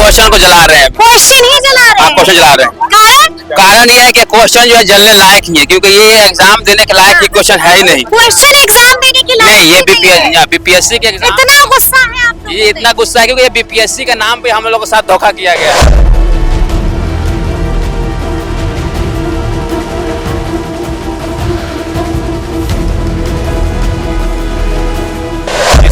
Question को जला रहे हैं। क्वेश्चन ही जला रहे हाँ, हैं। क्वेश्चन जला रहे हैं। कारण ये है कि क्वेश्चन जो है जलने लायक ही है, क्योंकि ये एग्जाम देने के लायक ही क्वेश्चन है ही नहीं। क्वेश्चन एग्जाम देने के लायक नहीं, ये ही नहीं है। बीपीएससी के एग्जाम। इतना गुस्सा है आप लोगों ये इतना गुस्सा है क्योंकि ये बीपीएससी के नाम पे हम लोगों के साथ धोखा किया गया है।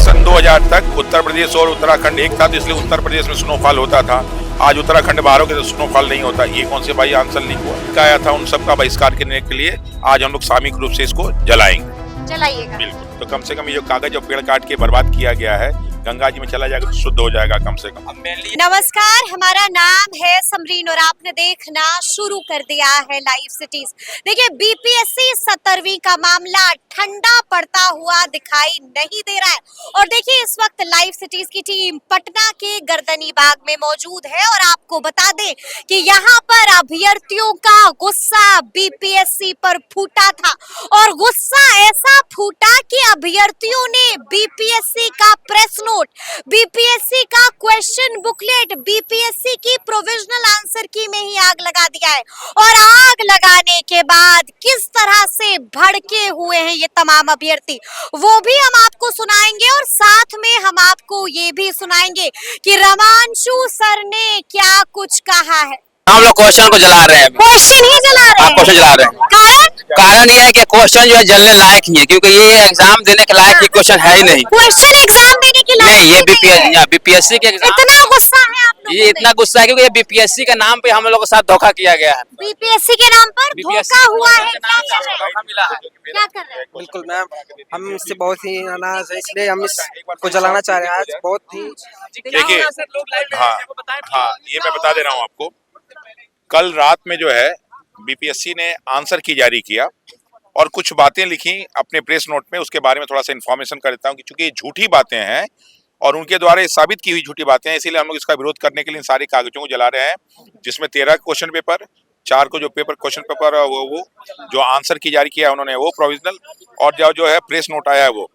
सन 2000 तक उत्तर प्रदेश और उत्तराखंड एक था, तो इसलिए उत्तर प्रदेश में स्नोफॉल होता था। आज उत्तराखंड बाहर हो गया तो स्नोफॉल नहीं होता। ये कौन से भाई आंसर लीक हुआ आया था, उन सब का बहिष्कार करने के लिए आज हम लोग सामूहिक रूप से इसको जलाएंगे। चलाइएगा। बिल्कुल। तो कम से कम ये जो कागज और पेड़ काट के बर्बाद किया गया है, गंगा जी में चला जाएगा तो शुद्ध हो जाएगा कम से कम। नमस्कार, हमारा नाम है समरीन और आपने देखना शुरू कर दिया है लाइव सिटीज। देखिए, बीपीएससी 17वीं का मामला ठंडा पड़ता हुआ दिखाई नहीं दे रहा है। और देखिए, इस वक्त लाइव सिटीज की टीम पटना के गर्दनी बाग में मौजूद है और आपको बता दें कि यहाँ पर अभ्यर्थियों का गुस्सा बीपीएससी पर फूटा था और गुस्सा ऐसा फूटा कि अभ्यर्थियों ने बीपीएससी का प्रेस नोट, बीपीएससी का क्वेश्चन बुकलेट, बीपीएससी की प्रोविजनल आंसर की में ही आग लगा दिया है। और आग लगाने के बाद किस तरह से भड़के हुए हैं ये तमाम अभ्यर्थी, वो भी हम आपको सुनाएंगे और साथ में हम आपको ये भी सुनाएंगे कि रमांशु सर ने क्या कुछ कहा है। हम लोग क्वेश्चन को जला रहे हैं। क्वेश्चन ही जला रहे हाँ, हैं। क्वेश्चन जला रहे हैं। कारण ये है कि क्वेश्चन जो है जलने लायक ही है, क्योंकि ये एग्जाम देने के लायक ही क्वेश्चन है ही नहीं। क्वेश्चन एग्जाम देने के लायक नहीं, ये ही नहीं है। बीपीएससी के एग्जाम। इतना गुस्सा है आप लोगों ये इतना में। गुस्सा है क्योंकि ये बीपीएससी के नाम पे हम लोगों के साथ धोखा किया गया है। बीपीएससी के नाम पर बीपीएससी धोखा हुआ है। के क्या नाम कर से रहे हैं? धोखा मिला है। क्या कर रहे हैं? बिल्कुल मैम, हम इससे बहुत ही अनाज है, इसलिए हम इसको जलाना चाह रहे हैं आज बहुत ही। देखिए, हाँ, ये मैं बता दे रहा हूँ आपको। कल रात में जो है बीपीएससी ने आंसर की जारी किया और कुछ बातें लिखी अपने प्रेस नोट में, उसके बारे में थोड़ा सा इन्फॉर्मेशन कर देता हूँ कि चूंकि झूठी बातें हैं और उनके द्वारा ये साबित की हुई झूठी बातें हैं, इसीलिए हम लोग इसका विरोध करने के लिए इन सारे कागजों को जला रहे हैं, जिसमें 13 क्वेश्चन पेपर, 4 को जो पेपर क्वेश्चन पेपर वो जो आंसर की जारी किया उन्होंने वो प्रोविजनल, और जो है प्रेस नोट आया है वो।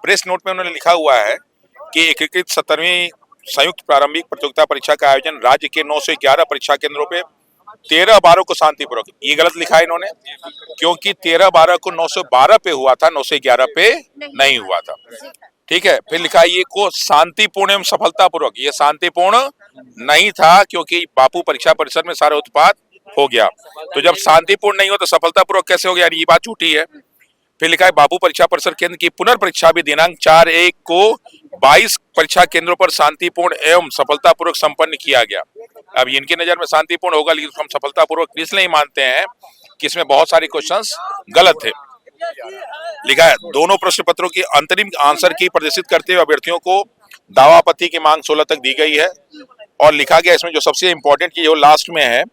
प्रेस नोट में उन्होंने लिखा हुआ है कि एकीकृत 17वीं संयुक्त प्रारंभिक प्रतियोगिता परीक्षा का आयोजन राज्य के 911 परीक्षा केंद्रों पे 13/12 को शांतिपूर्वक, ये गलत लिखा है इन्होंने, क्योंकि 13/12 को 912 पे हुआ था, 911 पे नहीं हुआ था। ठीक है। फिर लिखा है ये को शांतिपूर्ण एवं सफलतापूर्वक, ये शांतिपूर्ण नहीं था क्योंकि बापू परीक्षा परिसर में सारा उत्पात हो गया। तो जब शांतिपूर्ण नहीं हो तो सफलतापूर्वक कैसे हो गया, ये बात झूठी है। फिर लिखा है बापू परीक्षा परिसर केंद्र की पुनर्परीक्षा भी दिनांक 4/1 को 22 परीक्षा केंद्रों पर शांतिपूर्ण एवं सफलतापूर्वक संपन्न किया गया। अब इनकी नजर में शांतिपूर्ण होगा, लेकिन हम सफलतापूर्वक इसलिए नहीं मानते हैं कि इसमें बहुत सारे क्वेश्चंस गलत थे। लिखा है दोनों प्रश्न पत्रों की अंतरिम आंसर की प्रदर्शित करते हुए अभ्यर्थियों को दावा आपत्ति की मांग 16 तक दी गई है। और लिखा गया इसमें जो सबसे इंपॉर्टेंट चीज लास्ट में है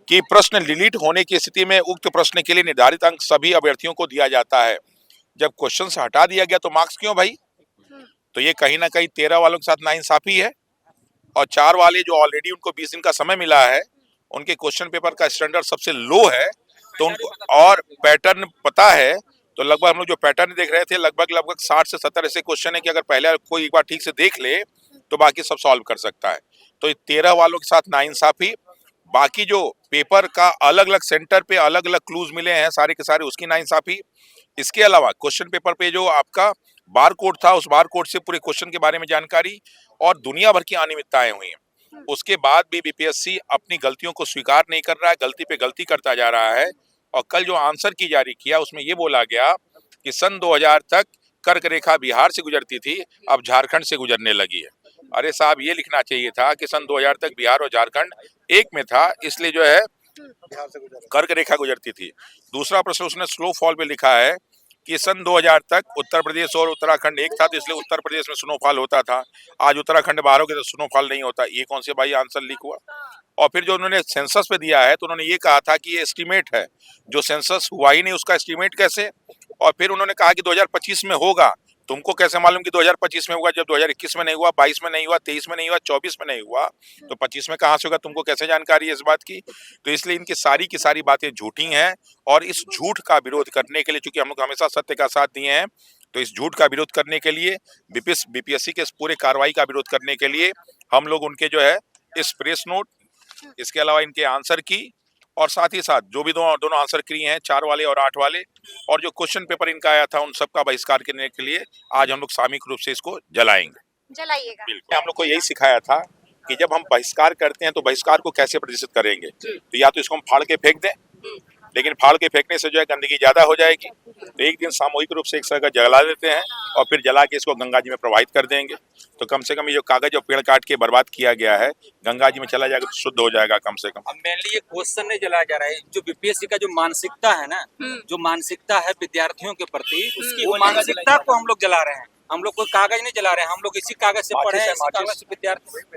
कि प्रश्न डिलीट होने की स्थिति में उक्त प्रश्न के लिए निर्धारित अंक सभी अभ्यर्थियों को दिया जाता है। जब क्वेश्चन से हटा दिया गया तो मार्क्स क्यों भाई? तो ये कहीं ना कहीं 13 वालों के साथ नाइंसाफी है। और 4 वाले जो ऑलरेडी उनको 20 दिन का समय मिला है, उनके क्वेश्चन पेपर का स्टैंडर्ड सबसे लो है, तो उनको और पैटर्न पता है, तो लगभग हम लोग जो पैटर्न देख रहे थे लगभग 60 से 70 ऐसे क्वेश्चन है कि अगर पहले कोई एक बार ठीक से देख ले तो बाकी सब सॉल्व कर सकता है। तो 13 वालों के साथ नाइंसाफी, बाकी जो पेपर का अलग अलग सेंटर पे अलग अलग क्लूज मिले हैं सारे के सारे, उसकी नाइंसाफी। इसके अलावा क्वेश्चन पेपर पे जो आपका बार कोड था, उस बार कोड से पूरे क्वेश्चन के बारे में जानकारी और दुनिया भर की अनियमितताएं हुई हैं। उसके बाद भी बीपीएससी अपनी गलतियों को स्वीकार नहीं कर रहा है, गलती पे गलती करता जा रहा है। और कल जो आंसर की जारी किया उसमें ये बोला गया कि सन 2000 तक कर्क रेखा बिहार से गुजरती थी, अब झारखंड से गुजरने लगी है। अरे साहब, ये लिखना चाहिए था कि सन 2000 तक बिहार और झारखंड एक में था, इसलिए जो है कर्क रेखा गुजरती थी। दूसरा प्रश्न उसने स्लो फॉल पे लिखा है कि सन 2000 तक उत्तर प्रदेश और उत्तराखंड एक था, तो इसलिए उत्तर प्रदेश में स्नोफॉल होता था। आज उत्तराखंड बाहर हो गया तो स्नोफॉल नहीं होता। ये कौन से भाई आंसर लीक हुआ? और फिर जो उन्होंने सेंसस पे दिया है तो उन्होंने ये कहा था कि ये एस्टीमेट है, जो सेंसस हुआ ही नहीं उसका एस्टीमेट कैसे? और फिर उन्होंने कहा कि 2025 में होगा। तुमको कैसे मालूम कि 2025 में होगा जब 2021 में नहीं हुआ, 22 में नहीं हुआ, 23 में नहीं हुआ, 24 में नहीं हुआ, तो 25 में कहाँ से होगा? तुमको कैसे जानकारी है इस बात की? तो इसलिए इनकी सारी की सारी बातें झूठी हैं और इस झूठ का विरोध करने के लिए, चूंकि हम लोग हमेशा सत्य का साथ दिए हैं, तो इस झूठ का विरोध करने के लिए, बीपीएससी के इस पूरे कार्रवाई का विरोध करने के लिए हम लोग उनके जो है इस प्रेस नोट, इसके अलावा इनके आंसर की, और साथ ही साथ जो भी दोनों आंसर की हैं, 4 वाले और 8 वाले, और जो क्वेश्चन पेपर इनका आया था, उन सब का बहिष्कार करने के लिए आज हम लोग सामूहिक रूप से इसको जलाएंगे। जलाइएगा। बिल्कुल, हम लोग को यही सिखाया था कि जब हम बहिष्कार करते हैं तो बहिष्कार को कैसे प्रदर्शित करेंगे। तो या तो इसको हम फाड़ के फेंक दें, लेकिन फाड़ के फेंकने से जो है गंदगी ज्यादा हो जाएगी। तो एक दिन सामूहिक रूप से एक जगह जला देते हैं और फिर जला के इसको गंगा जी में प्रवाहित कर देंगे। तो कम से कम ये जो कागज और पेड़ काट के बर्बाद किया गया है, गंगा जी में चला जाएगा तो शुद्ध हो जाएगा कम से कम। अब मेनली ये क्वेश्चन नहीं जलाया जा रहा है, जो बीपीएससी का जो मानसिकता है ना, जो मानसिकता है विद्यार्थियों के प्रति, उसकी वो मानसिकता को हम लोग जला रहे हैं। हम लोग कोई कागज नहीं जला रहे हैं, हम लोग इसी कागज से पढ़े हैं, इसी कागज से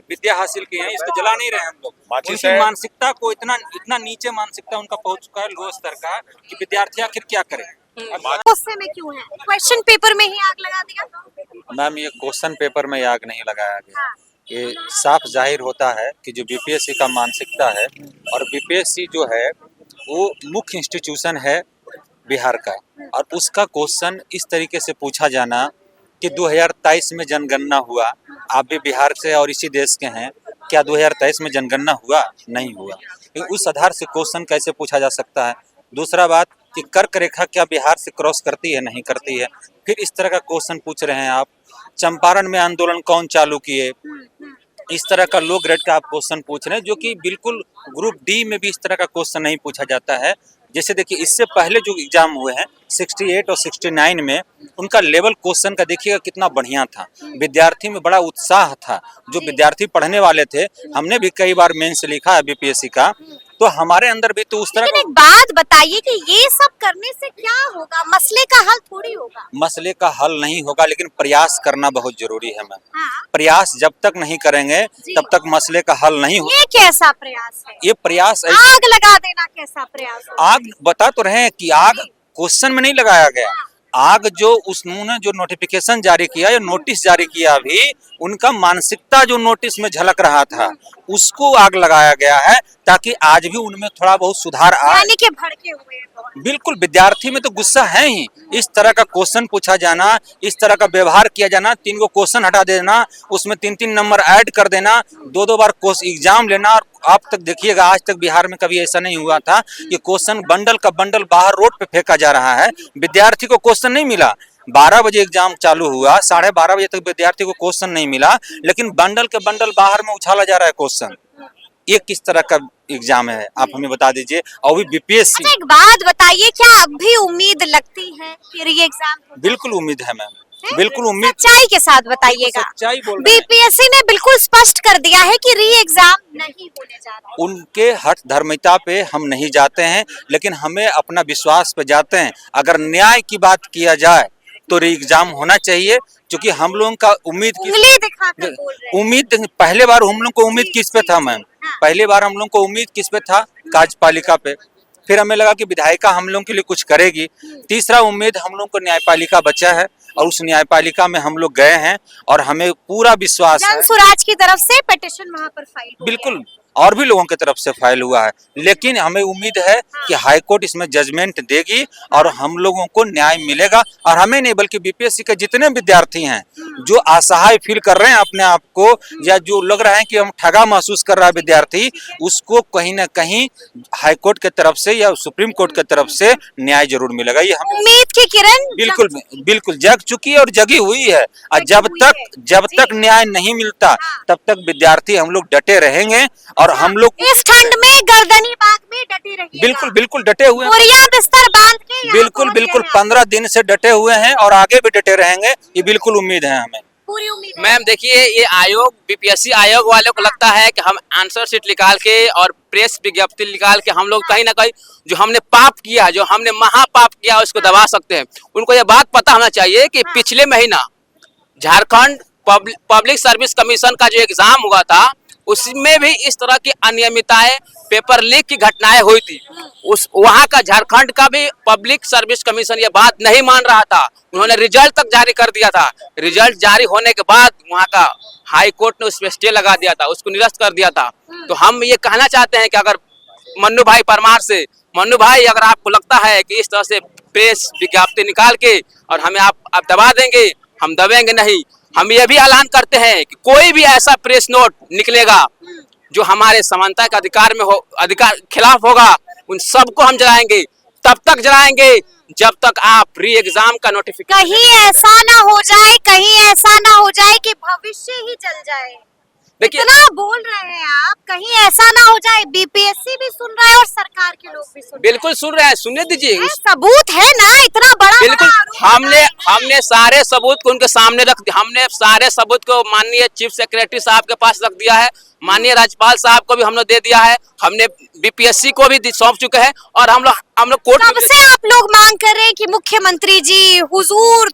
विद्या हासिल किए हैं, इसको जला नहीं रहे हैं हम लोग। उनकी मानसिकता को इतना नीचे मानसिकता उनका पहुंच चुका है, लो स्तर का, कि विद्यार्थी आखिर क्या करें। गुस्से में क्यों है? क्वेश्चन पेपर में ही आग लगा दिया। मैम, ये क्वेश्चन पेपर में आग नहीं लगाया गया, ये साफ जाहिर होता है कि जो बीपीएससी का मानसिकता है, और बीपीएससी जो है वो मुख्य इंस्टीट्यूशन है बिहार का, और उसका क्वेश्चन इस तरीके से पूछा जाना कि 2023 में जनगणना हुआ, आप भी बिहार से और इसी देश के हैं, क्या 2023 में जनगणना हुआ? नहीं हुआ। उस आधार से क्वेश्चन कैसे पूछा जा सकता है? दूसरा बात कि कर्क रेखा क्या बिहार से क्रॉस करती है? नहीं करती है। फिर इस तरह का क्वेश्चन पूछ रहे हैं आप। चंपारण में आंदोलन कौन चालू किए? इस तरह का लो ग्रेड का आप क्वेश्चन पूछ रहे हैं, जो कि बिल्कुल ग्रुप डी में भी इस तरह का क्वेश्चन नहीं पूछा जाता है। जैसे देखिए, इससे पहले जो एग्जाम हुए हैं 68 और 69 में, उनका लेवल क्वेश्चन का देखिएगा कितना बढ़िया था, विद्यार्थी में बड़ा उत्साह था। जो विद्यार्थी पढ़ने वाले थे, हमने भी कई बार मेंस लिखा है बीपीएससी का, तो हमारे अंदर भी तो उस तरह लेकिन एक बात बताइए कि ये सब करने से क्या होगा? मसले का हल थोड़ी होगा। मसले का हल नहीं होगा, लेकिन प्रयास करना बहुत जरूरी है मैम। हाँ। प्रयास जब तक नहीं करेंगे तब तक मसले का हल नहीं होगा। ये कैसा प्रयास है? ये प्रयास आग लगा देना कैसा प्रयास है? आग बता तो रहे हैं कि आग क्वेश्चन में नहीं लगाया गया। आग जो उन्होंने जो नोटिफिकेशन जारी किया या नोटिस जारी किया, अभी उनका मानसिकता जो नोटिस में झलक रहा था, उसको आग लगाया गया है, ताकि आज भी उनमें थोड़ा बहुत सुधार आए। यानी कि भड़के हुए हैं बहुत। बिल्कुल, विद्यार्थी में तो गुस्सा है ही। इस तरह का क्वेश्चन पूछा जाना, इस तरह का व्यवहार किया जाना, 3 गो क्वेश्चन हटा देना, उसमें 3-3 नंबर ऐड कर देना, 2-2 बार एग्जाम लेना। और आप तक देखिएगा, आज तक बिहार में कभी ऐसा नहीं हुआ था कि क्वेश्चन बंडल का बंडल बाहर रोड पे फेंका जा रहा है, विद्यार्थी को क्वेश्चन नहीं मिला। 12 बजे एग्जाम चालू हुआ, 12:30 बजे तक विद्यार्थी को क्वेश्चन नहीं मिला, लेकिन बंडल के बंडल बाहर में उछाला जा रहा है क्वेश्चन। ये किस तरह का एग्जाम है, आप हमें बता दीजिए। और भी बीपीएससी। अच्छा, एक बात बताइए, क्या अब भी उम्मीद लगती है कि री एग्जाम? बिल्कुल उम्मीद है मैम, बिल्कुल उम्मीद। सच्चाई के साथ बताइएगा। सच्चाई बोल रहे हैं। बीपीएससी ने बिल्कुल स्पष्ट कर दिया है कि री एग्जाम नहीं होने जा रहा है। उनके हठ धर्मिता पे हम नहीं जाते हैं, लेकिन हमें अपना विश्वास पे जाते हैं। अगर न्याय की बात किया जाए तो री एग्जाम होना चाहिए, क्योंकि हम लोगों का उम्मीद उम्मीद पहले बार हम लोग को उम्मीद किस पे था मैम? पहली बार हम लोग को उम्मीद किस पे था? कार्यपालिका पे। फिर हमें लगा कि विधायिका हम लोगों के लिए कुछ करेगी। तीसरा उम्मीद हम लोग को न्यायपालिका बचा है, और उस न्यायपालिका में हम लोग गए हैं, और हमें पूरा विश्वास है। जनसुराज की तरफ से पिटीशन वहां पर फाइल हो बिल्कुल, और भी लोगों की तरफ से फाइल हुआ है, लेकिन हमें उम्मीद है कि हाई कोर्ट इसमें जजमेंट देगी और हम लोगों को न्याय मिलेगा। और हमें नहीं, बल्कि बीपीएससी के जितने विद्यार्थी हैं जो असहाय फील कर रहे हैं अपने आप को, या जो लग रहा है कि हम ठगा महसूस कर रहा है विद्यार्थी, उसको कहीं ना कहीं हाई कोर्ट की तरफ से या सुप्रीम कोर्ट की तरफ से न्याय जरूर मिलेगा। ये हम उम्मीद की किरण बिल्कुल बिल्कुल जग चुकी है और जगी हुई है। और जब तक न्याय नहीं मिलता, तब तक विद्यार्थी हम लोग डटे रहेंगे, और हम लोग इस ठंड में गर्दनी बाग में डटे रहिएगा। बिल्कुल बिल्कुल डटे हुए हैं, बोरिया बिस्तर बांध के यहाँ बिल्कुल पहुंच बिल्कुल गए हैं। 15 दिन से डटे हुए हैं, और आगे भी डटे रहेंगे। ये बिल्कुल उम्मीद है हमें, पूरी उम्मीद है। मैम देखिए, ये आयोग बीपीएससी आयोग वालों को लगता है कि हम आंसर शीट निकाल के और प्रेस विज्ञप्ति निकाल के हम लोग कहीं ना कहीं जो हमने पाप किया, जो हमने महापाप किया, उसको दबा सकते हैं। उनको ये बात पता होना चाहिए कि पिछले महीना झारखंड पब्लिक सर्विस कमीशन का जो एग्जाम हुआ था, उसमें भी इस तरह की अनियमितताएं, पेपर लीक की घटनाएं हुई थी। उस वहां का झारखंड का भी पब्लिक सर्विस कमीशन ये बात नहीं मान रहा था। उन्होंने रिजल्ट तक जारी कर दिया था। रिजल्ट जारी होने के बाद वहां का हाई कोर्ट ने उस पर स्टे लगा दिया था, उसको निरस्त कर दिया था। तो हम ये कहना चाहते हैं कि अगर मन्नू भाई परमार से, मन्नू भाई, अगर आपको लगता है कि इस तरह से प्रेस विज्ञप्ति निकाल के और हमें आप दबा देंगे, हम दबेंगे नहीं। हम ये भी ऐलान करते हैं कि कोई भी ऐसा प्रेस नोट निकलेगा जो हमारे समानता के अधिकार में हो, अधिकार खिलाफ होगा, उन सबको हम जलाएंगे। तब तक जलाएंगे जब तक आप री एग्जाम का नोटिफिकेशन। कहीं ऐसा ना हो जाए, कहीं ऐसा ना हो जाए कि भविष्य ही जल जाए। देखिए, इतना बोल रहे हैं आप, कहीं ऐसा ना हो जाए। बीपीएससी भी सुन रहा है और सरकार के लोग भी सुन रहे हैं। बिल्कुल सुन रहे हैं, सुनने दीजिए। है, सबूत है ना, इतना बड़ा बिल्कुल, आरोप हमने लगा रहे हैं। सारे सबूत को उनके सामने रख दिया। हमने सारे सबूत को माननीय चीफ सेक्रेटरी साहब के पास रख दिया है, माननीय राज्यपाल साहब को भी हम लोग दे दिया है, हमने बीपीएससी को भी सौंप चुके हैं और हम लोग कोर्ट में। सबसे आप लोग मांग कर रहे हैं कि मुख्यमंत्री जी हुजूर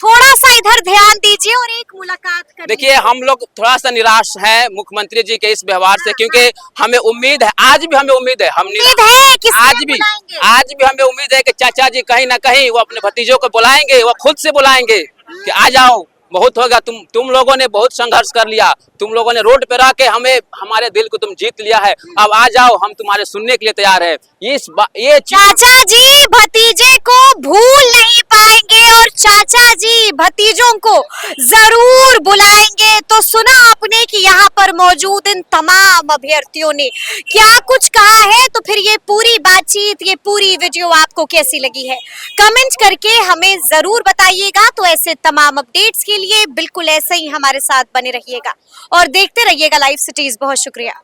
थोड़ा सा इधर ध्यान दीजिए और एक मुलाकात करिए। देखिए, हम लोग थोड़ा सा निराश हैं मुख्यमंत्री जी के इस व्यवहार से, क्योंकि हमें उम्मीद है, आज भी हमें उम्मीद है, उम्मीद है कि आज भी हमें उम्मीद है कि चाचा जी कहीं ना कहीं वो अपने भतीजों को बुलाएंगे, वो खुद से बुलाएंगे कि आ जाओ, बहुत होगा, तुम लोगों ने बहुत संघर्ष कर लिया, तुम लोगों ने रोड पे रह के हमारे दिल को तुम जीत लिया है, अब आ जाओ, हम तुम्हारे सुनने के लिए तैयार है। ये चाचा जी भतीजे को भूल नहीं पाएंगे और चाचा जी भतीजों को जरूर बुलाएंगे। तो सुना आपने कि यहाँ पर मौजूद इन तमाम अभ्यर्थियों ने क्या कुछ कहा है, तो फिर ये पूरी बातचीत, ये पूरी वीडियो आपको कैसी लगी है, कमेंट करके हमें जरूर बताइएगा। तो ऐसे तमाम अपडेट्स के लिए बिल्कुल ऐसे ही हमारे साथ बने रहिएगा और देखते रहिएगा लाइव सिटीज। बहुत शुक्रिया।